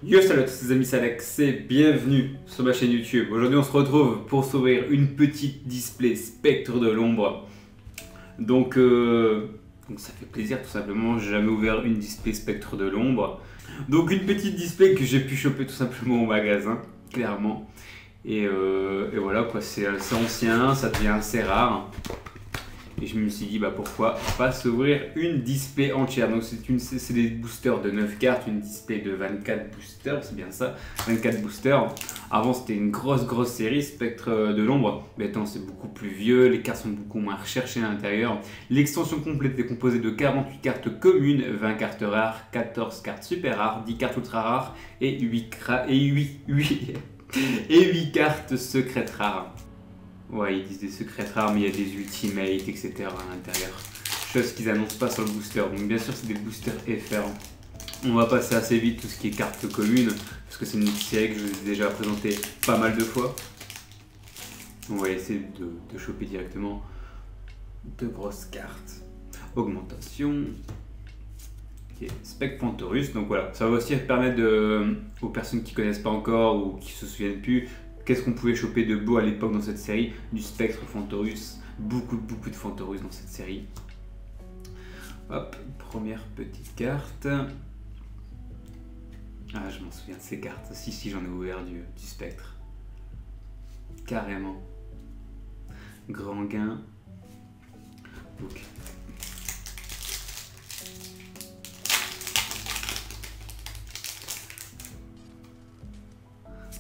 Yo salut à tous les amis, c'est Alex et bienvenue sur ma chaîne YouTube. Aujourd'hui on se retrouve pour s'ouvrir une petite display Spectre de l'ombre. Donc ça fait plaisir tout simplement, j'ai jamais ouvert une display Spectre de l'ombre. Donc une petite display que j'ai pu choper tout simplement au magasin, clairement. Et voilà quoi, c'est assez ancien, ça devient assez rare. Et je me suis dit bah pourquoi pas s'ouvrir une display entière. Donc c'est des boosters de 9 cartes, une display de 24 boosters, c'est bien ça, 24 boosters. Avant c'était une grosse série Spectre de l'ombre. Maintenant c'est beaucoup plus vieux, les cartes sont beaucoup moins recherchées à l'intérieur. L'extension complète est composée de 48 cartes communes, 20 cartes rares, 14 cartes super rares, 10 cartes ultra rares et 8 cartes secrètes rares. Ouais, ils disent des secrets rares, mais il y a des ultimates, etc. à l'intérieur. Chose qu'ils annoncent pas sur le booster. Donc bien sûr, c'est des boosters FR. On va passer assez vite tout ce qui est cartes communes, parce que c'est une série que je vous ai déjà présentée pas mal de fois. On va essayer de choper directement de grosses cartes. Augmentation. Okay. Spec Fantorus. Donc voilà, ça va aussi permettre aux personnes qui connaissent pas encore ou qui se souviennent plus. Qu'est-ce qu'on pouvait choper de beau à l'époque dans cette série? Du Spectre Fantorus, beaucoup de Fantorus dans cette série. Hop, première petite carte. Ah, je m'en souviens de ces cartes. Si, j'en ai ouvert du Spectre. Carrément. Grand gain. Ok.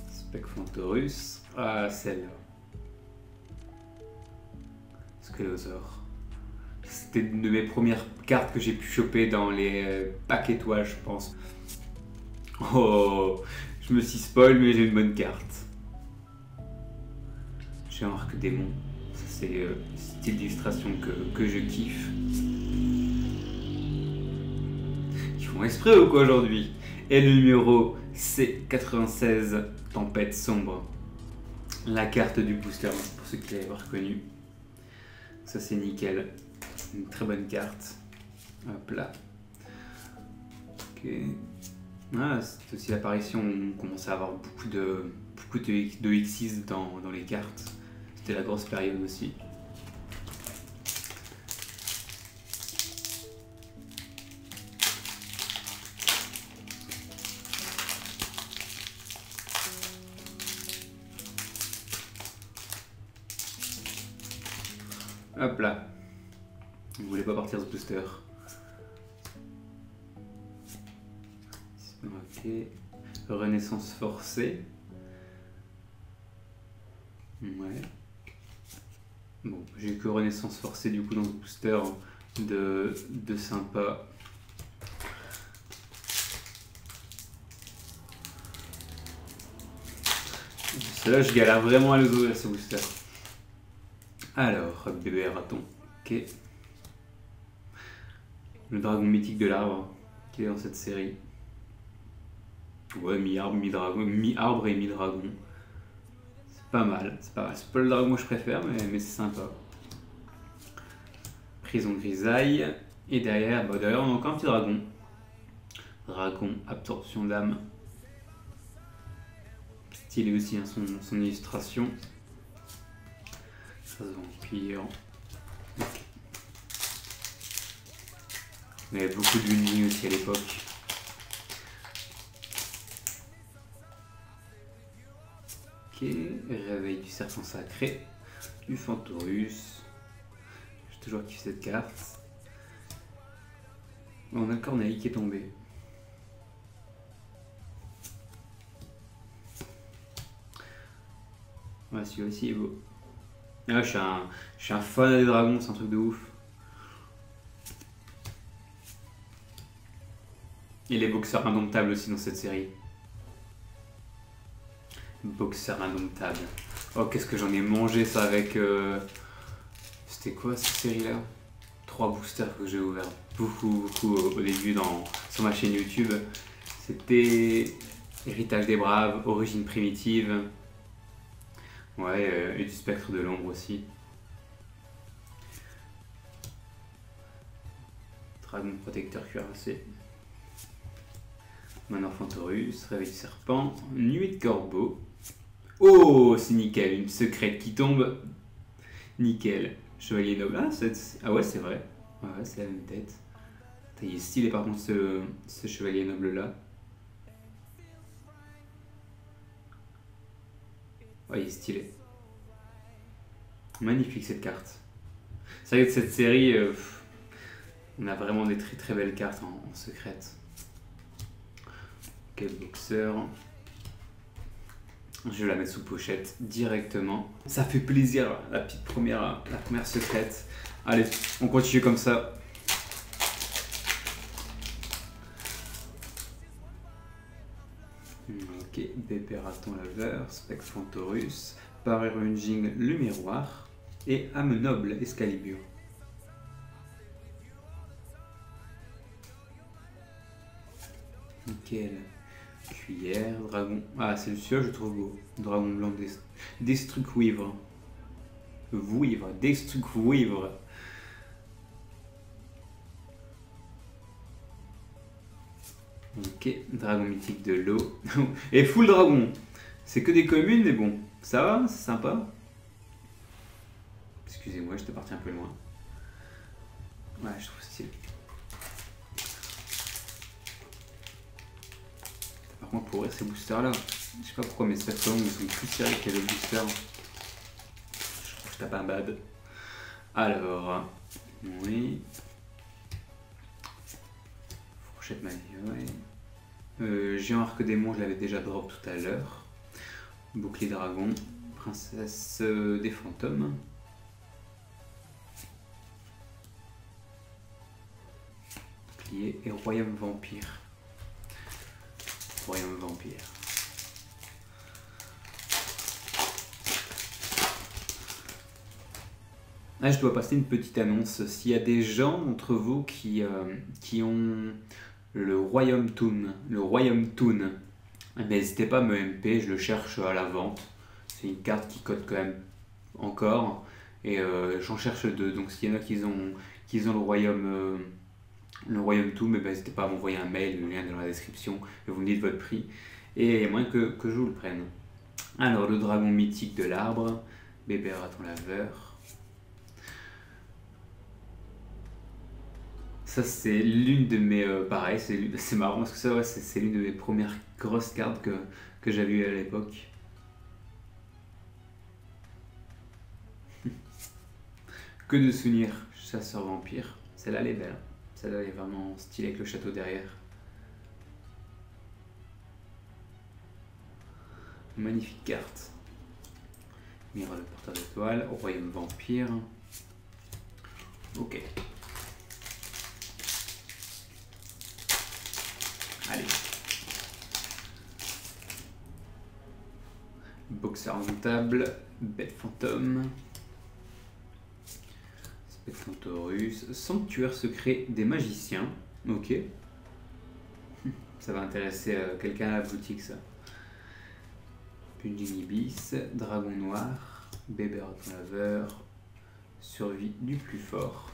Spec Fantorus. Ah, celle-là. Squelosaur. C'était une de mes premières cartes que j'ai pu choper dans les packs étoiles, je pense. Oh, je me suis spoil, mais j'ai une bonne carte. J'ai un arc démon. Ça, c'est le style d'illustration que je kiffe. Ils font exprès ou quoi aujourd'hui? Et le numéro C96, Tempête sombre. La carte du booster, pour ceux qui l'avaient reconnu. Ça c'est nickel. Une très bonne carte. Hop là. Ok. Ah, c'est aussi l'apparition où on commençait à avoir beaucoup de X6 dans les cartes. C'était la grosse période aussi. Hop là. Vous voulez pas partir ce booster. Ok. Renaissance forcée. Ouais. Bon, j'ai que renaissance forcée du coup dans ce booster de sympa. Celle-là, je galère vraiment à les ouvrir ce booster. Alors, bébé raton. Ok. Le dragon mythique de l'arbre qui est dans cette série. Ouais, mi-arbre, mi-dragon, mi-arbre et mi-dragon. C'est pas mal, c'est pas mal. C'est pas le dragon que je préfère, mais c'est sympa. Prison grisaille. Et derrière, on a encore un petit dragon. Dragon, absorption d'âme. Stylé aussi hein, son illustration. Ça se vampire. Okay. Il y avait beaucoup de lunes aussi à l'époque. Ok, réveil du serpent sacré, du Fantorus. J'ai toujours kiffé cette carte. On a Corneille qui est tombé. Ouais, celui-là aussi est beau. Ah, je suis un fan des dragons, c'est un truc de ouf. Et les boxeurs indomptables aussi dans cette série. Boxeur indomptable. Oh, qu'est-ce que j'en ai mangé ça avec... C'était quoi cette série-là? 3 boosters que j'ai ouvert beaucoup au début sur ma chaîne YouTube. C'était Héritage des Braves, Origine primitive. Ouais, et du Spectre de l'ombre aussi. Dragon protecteur cuirassé. Manor Fantorus, Réveil du Serpent, Nuit de Corbeau. Oh, c'est nickel, une secrète qui tombe. Nickel. Chevalier Noble. Ah ouais, c'est vrai. Ouais, c'est la même tête. Il est stylé par contre ce Chevalier Noble là. Ouais, il est stylé. Magnifique cette carte. C'est vrai que cette série, on a vraiment des très très belles cartes en secrète. Ok, boxeur. Je vais la mettre sous pochette directement. Ça fait plaisir, la première secrète. Allez, on continue comme ça. Ok, Bébé Raton Laveur, Spectre Fantorus, Parerunging le Miroir et Âme Noble Excalibur. Nickel. Cuillère, dragon. Ah, c'est celui-là, je trouve beau. Dragon blanc, Destruccuivre. Destruccuivre. Ok, dragon mythique de l'eau. Et full dragon. C'est que des communes, mais bon, ça va, c'est sympa. Excusez-moi, j'étais parti un peu loin. Ouais, je trouve stylé. Par contre, pour ouvrir ces boosters là, je sais pas pourquoi mes spectres longs sont plus serrés que les boosters. Je trouve que je tape un bad. Alors, oui. Fourchette magie, ouais. Géant arc démon, je l'avais déjà drop tout à l'heure. Bouclier dragon, princesse des fantômes. Bouclier et royaume vampire. Royaume vampire. Ah, je dois passer une petite annonce. S'il y a des gens d'entre vous qui ont le Royaume Toon, n'hésitez pas à me MP, je le cherche à la vente. C'est une carte qui cote quand même encore. Et j'en cherche deux. Donc s'il y en a qui ont le Royaume Toon, n'hésitez pas à m'envoyer un mail, le lien est dans la description, et vous me dites votre prix. Et il y a moyen que je vous le prenne. Alors, le dragon mythique de l'arbre, Bébé Raton Laveur. Ça, c'est l'une de mes... pareil, c'est marrant parce que ça, ouais, c'est l'une de mes premières grosses cartes que j'avais eues à l'époque. Que de souvenirs, chasseur vampire. Celle-là, elle est belle. Celle-là, elle est vraiment stylée avec le château derrière. Magnifique carte. Miroir le porteur d'étoiles, royaume vampire. Ok. Allez. Boxeur indomptable, bête fantôme. Spectre Fantorus, sanctuaire secret des magiciens. Ok. Ça va intéresser quelqu'un à la boutique, ça. Punjing Ibis, dragon noir, bébé raton laveur, survie du plus fort.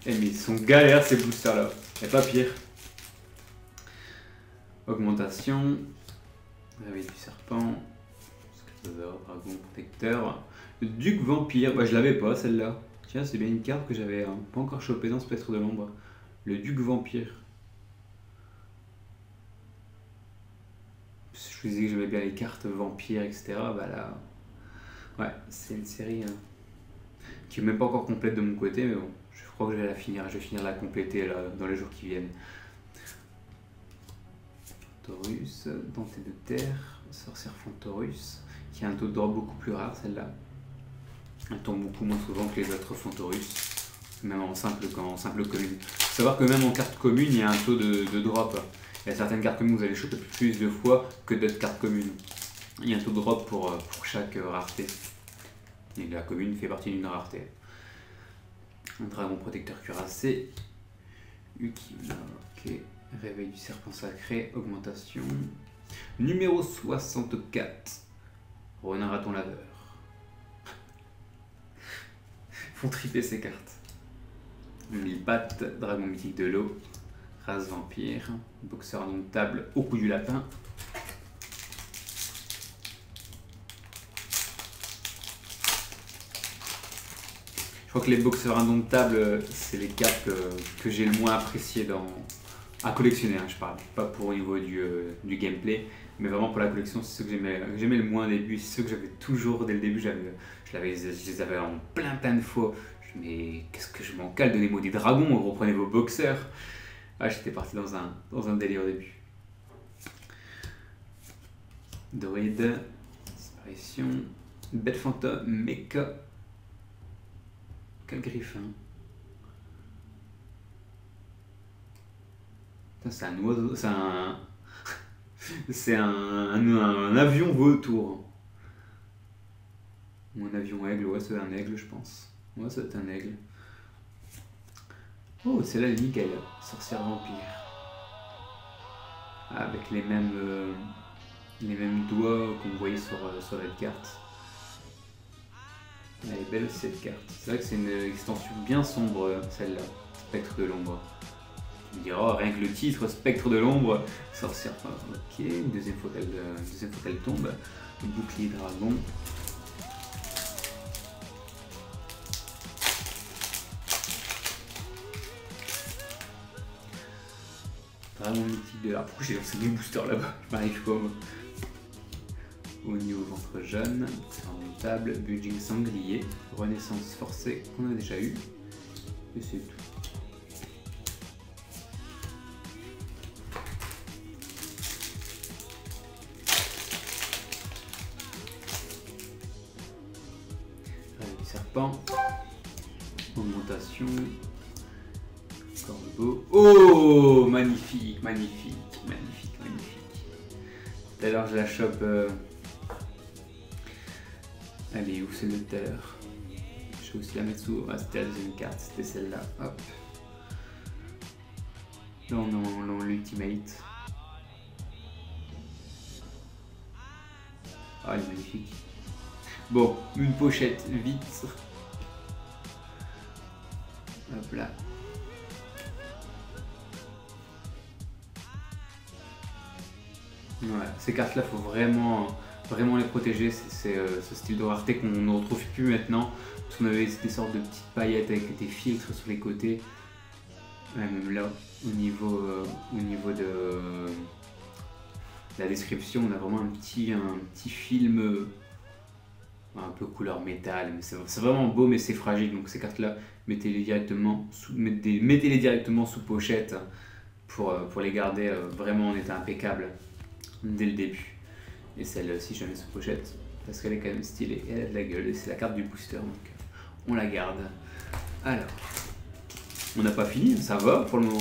Eh mais ils sont galères ces boosters là, y'a pas pire. Augmentation, réveil du serpent, dragon protecteur, duc vampire, bah je l'avais pas celle-là. Tiens, c'est bien une carte que j'avais pas encore chopée dans Spectre de l'ombre. Le duc vampire. Je vous disais que j'aimais bien les cartes vampires, etc. Bah là, ouais, c'est une série qui est même pas encore complète de mon côté, mais bon, je crois que je vais la finir. Je vais finir la compléter là, dans les jours qui viennent. Fantorus, Dentée de terre, sorcière Fantorus, qui a un taux de drop beaucoup plus rare celle-là. Elle tombe beaucoup moins souvent que les autres Fantorus, même en simple commune. Faut savoir que même en carte commune, il y a un taux de drop. Il y a certaines cartes communes, vous allez choper plus de fois que d'autres cartes communes. Il y a un taux de drop pour chaque rareté. Et la commune fait partie d'une rareté. Un dragon protecteur cuirassé. Ukina, ok. Réveil du serpent sacré, augmentation. Numéro 64. Ronin Raton Laveur. Font triper ces cartes. Mille pattes, Dragon Mythique de l'eau, Race Vampire, Boxeur Indomptable au cou du lapin. Je crois que les Boxeurs Indomptables, c'est les cartes que j'ai le moins appréciées à collectionner, hein, je parle. Pas pour au niveau du gameplay, mais vraiment pour la collection, c'est ceux que j'aimais le moins au début, c'est ceux que j'avais toujours dès le début, je les avais en plein de fois. Mais qu'est-ce que je m'en cale, donnez-moi des dragons, reprenez vos boxeurs. Ah, j'étais parti dans un délire au début. Druide, disparition, bête fantôme, mecha. Quel griffin. C'est un oiseau, c'est un... c'est un avion vautour. Ou un avion aigle, ouais, c'est un aigle, je pense. Ouais, c'est un aigle. Oh, c'est là Nickel, sorcière vampire. Avec les mêmes doigts qu'on voyait sur la carte. Elle est belle aussi cette carte. C'est vrai que c'est une extension bien sombre, celle-là. Spectre de l'ombre. Tu me diras, oh, rien que le titre, Spectre de l'ombre, sorcière. Ok, une deuxième fois qu'elle tombe. Bouclier dragon. Dragon mythique de l'art. Pourquoi j'ai lancé des boosters là-bas? Je m'arrive pas moi. Au niveau ventre jaune, Indomptable, Budging sanglier, renaissance forcée qu'on a déjà eu. Et c'est tout. Rêve du serpent. Augmentation. Corbeau. Oh, magnifique, magnifique, magnifique, magnifique. Tout à l'heure, je la chope. Allez, où c'est de tout à l'heure? Je vais aussi la mettre sous. Ah, c'était la deuxième carte, c'était celle-là. Hop. Là, on a l'ultimate. Ah, elle est magnifique. Bon, une pochette, vite. Hop là. Ouais, ces cartes-là, faut vraiment les protéger. C'est ce style de rareté qu'on ne retrouve plus maintenant. Parce qu'on avait des sortes de petites paillettes avec des filtres sur les côtés. Même là, au niveau de la description, on a vraiment un petit film un peu couleur métal. C'est vraiment beau, mais c'est fragile. Donc ces cartes-là, mettez-les directement sous pochette pour les garder vraiment en état impeccable dès le début. Et celle-là aussi, je la mets sous pochette parce qu'elle est quand même stylée et elle a de la gueule. Et c'est la carte du booster, donc on la garde. Alors, on n'a pas fini, ça va pour le moment.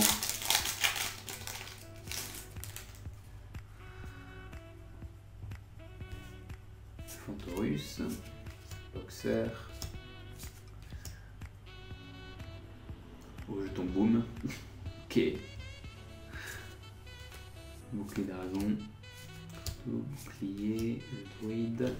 Fantorus, Boxer, au jeton boom, ok, bouclier dragon, bouclier, le druide,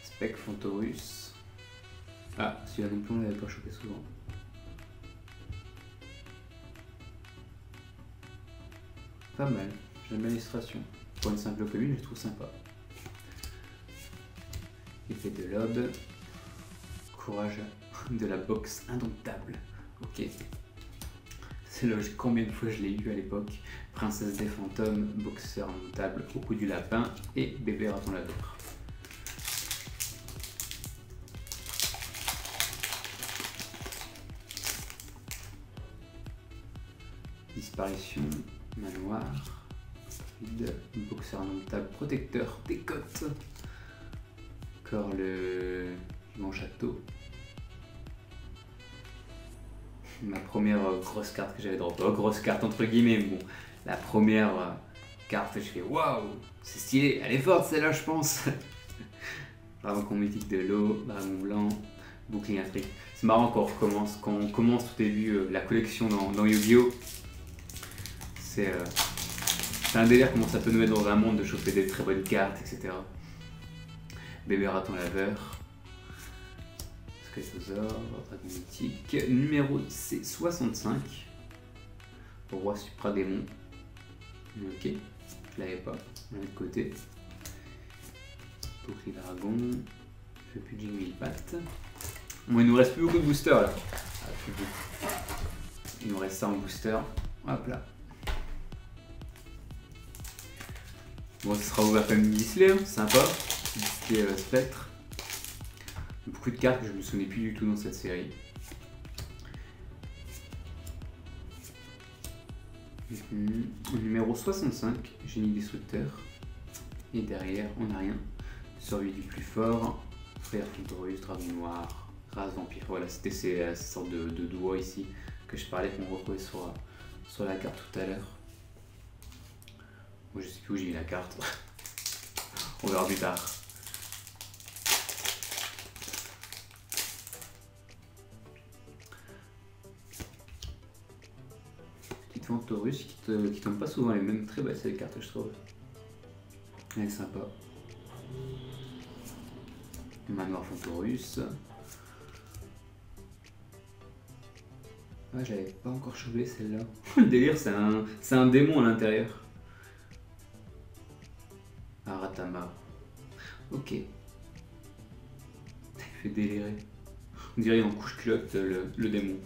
Spec Fantorus, ah celui-là non plus on l'avait pas chopé souvent. Pas mal, j'aime bien l'illustration. Pour une simple commune, je trouve sympa. Épée de l'aube. Courage de la boxe indomptable. Ok. C'est logique, combien de fois je l'ai eu à l'époque. Princesse des fantômes, boxeur indomptable au cou du lapin et bébé raton laveur. Disparition. Manoir, vide, boxeur indomptable, protecteur des côtes, encore le mon château, ma première grosse carte que j'avais droppée, grosse carte entre guillemets, mais bon, la première carte, je fais waouh, c'est stylé, elle est forte celle-là, je pense. Dragon mythique de l'eau, dragon blanc, bouclier intrigue. C'est marrant quand on commence tout début la collection dans Yu-Gi-Oh! C'est un délire comment ça peut nous mettre dans un monde de choper des très bonnes cartes, etc. Bébé raton laveur. Skytosaur, dragon mythique. Numéro C65. Roi supradémon. Ok, je l'avais pas. On met de côté. Bouclier dragon. Je fais plus de Jing mille pattes. Bon, il nous reste plus beaucoup de boosters là. Ah, plus beaucoup. Il nous reste ça en booster. Hop là. Bon, ça sera ouvert comme Disney, hein. Sympa. Disney Spectre. Beaucoup de cartes que je me souvenais plus du tout dans cette série. Numéro 65, génie destructeur. Et derrière, on n'a rien. Survie du plus fort, frère Fontorus, dragon noir, race vampire. Voilà, c'était ces sortes de doigts ici que je parlais qu'on retrouvait sur la carte tout à l'heure. Moi, je sais plus où j'ai mis la carte. On verra plus tard. Petite Fontorus qui tombe pas souvent les mêmes, très belles ces cartes je trouve. Elle est sympa. Manoir Fontorus. Ah, j'avais pas encore chopé celle-là. Le délire, c'est un démon à l'intérieur. Aratama. Ok. Il fait délirer. On dirait en couche-culotte le démon.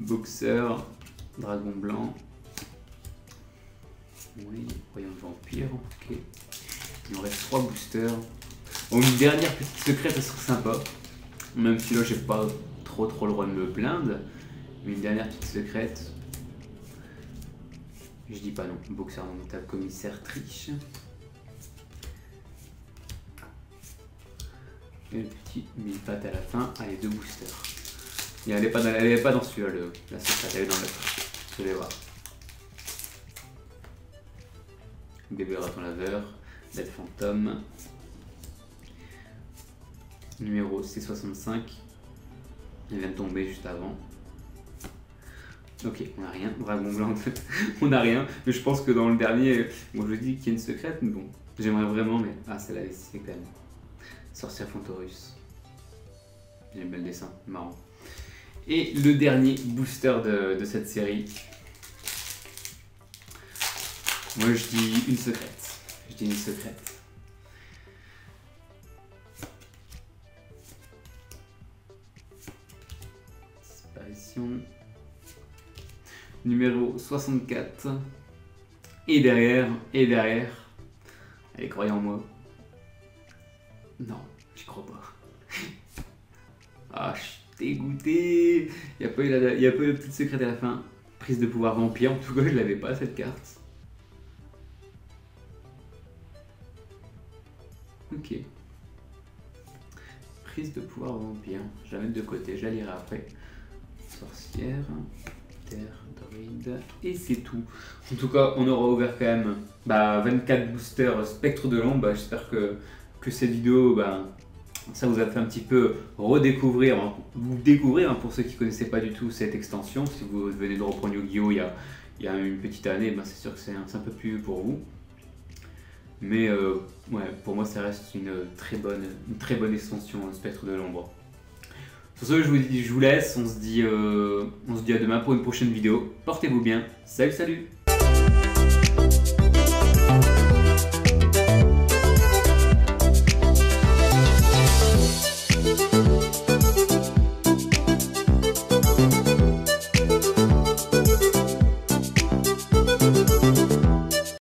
Boxer. Dragon blanc. Oui, royaume vampire. Ok. Il nous reste 3 boosters. Bon, une dernière petite secrète, ça serait sympa. Même si là, j'ai pas trop le droit de me plaindre. Mais une dernière petite secrète. Je dis pas non. Boxer indomptable, commissaire triche. Et le petit 1000 pattes à la fin. Allez, 2 boosters. Et elle n'est pas dans celui-là, la secrète, elle est dans l'autre. Je vais voir. Bébé raton laveur. Bête fantôme. Numéro C65. Il vient de tomber juste avant. Ok, on n'a rien. Dragon blanc, on n'a rien. Mais je pense que dans le dernier, bon, je dis qu'il y a une secrète, mais bon, j'aimerais vraiment, mais ah, celle-là, c'est quand même. Sorcière Fontorus. J'aime bien le dessin, marrant. Et le dernier booster de cette série. Moi, je dis une secrète. Je dis une secrète. Disparition. Numéro 64. Et derrière. Allez, croyez en moi. Non, j'y crois pas. Ah, je suis dégoûté. Il n'y a pas eu la petite secrète à la fin. Prise de pouvoir vampire. En tout cas, je l'avais pas cette carte. Ok. Prise de pouvoir vampire. Je vais la mettre de côté, je la lirai après. Sorcière, terre, druide, et c'est tout. En tout cas, on aura ouvert quand même 24 boosters spectre de l'ombre. J'espère que cette vidéo, ça vous a fait un petit peu redécouvrir, ou découvrir pour ceux qui ne connaissaient pas du tout cette extension. Si vous venez de reprendre Yu-Gi-Oh! Il y a une petite année, c'est sûr que c'est un peu plus pour vous. Mais ouais, pour moi ça reste une très bonne extension Spectre de l'ombre. Sur ce, je vous laisse, on se dit à demain pour une prochaine vidéo. Portez-vous bien, salut!